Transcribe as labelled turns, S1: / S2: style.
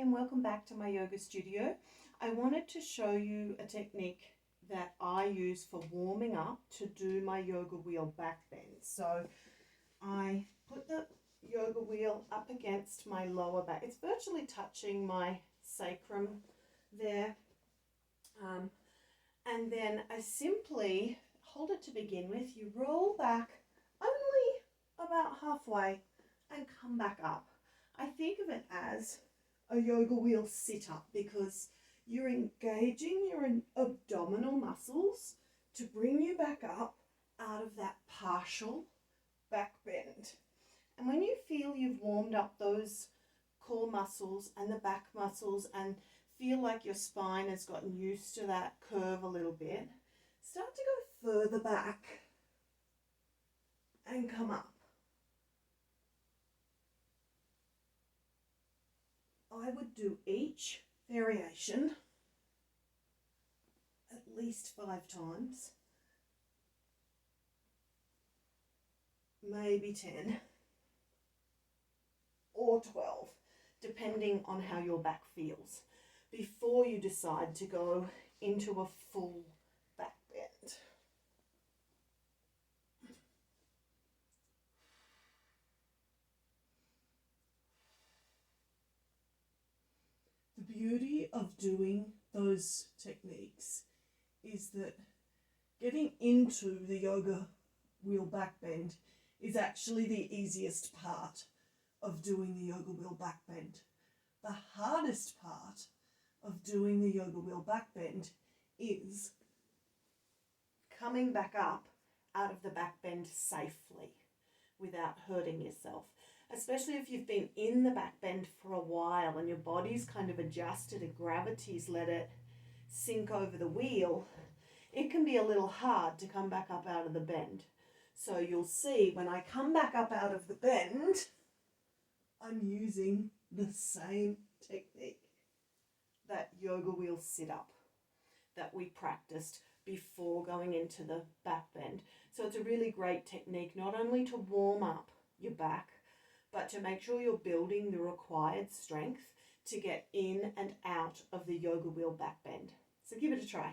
S1: and welcome back to my yoga studio. I wanted to show you a technique that I use for warming up to do my yoga wheel back bend. So I put the yoga wheel up against my lower back. It's virtually touching my sacrum there. And then I simply hold it to begin with. You roll back only about halfway and come back up. I think of it as a yoga wheel sit up because you're engaging your abdominal muscles to bring you back up out of that partial back bend. And when you feel you've warmed up those core muscles and the back muscles and feel like your spine has gotten used to that curve a little bit, start to go further back and come up. I would do each variation at least 5 times, maybe 10 or 12, depending on how your back feels, before you decide to go into a full back bend. The beauty of doing those techniques is that getting into the yoga wheel back bend is actually the easiest part of doing the yoga wheel back bend. The hardest part of doing the yoga wheel back bend is coming back up out of the back bend safely without hurting yourself. Especially if you've been in the back bend for a while and your body's kind of adjusted and gravity's let it sink over the wheel, it can be a little hard to come back up out of the bend. So you'll see when I come back up out of the bend, I'm using the same technique, that yoga wheel sit up that we practiced before going into the back bend. So it's a really great technique, not only to warm up your back, but to make sure you're building the required strength to get in and out of the yoga wheel back bend. So give it a try.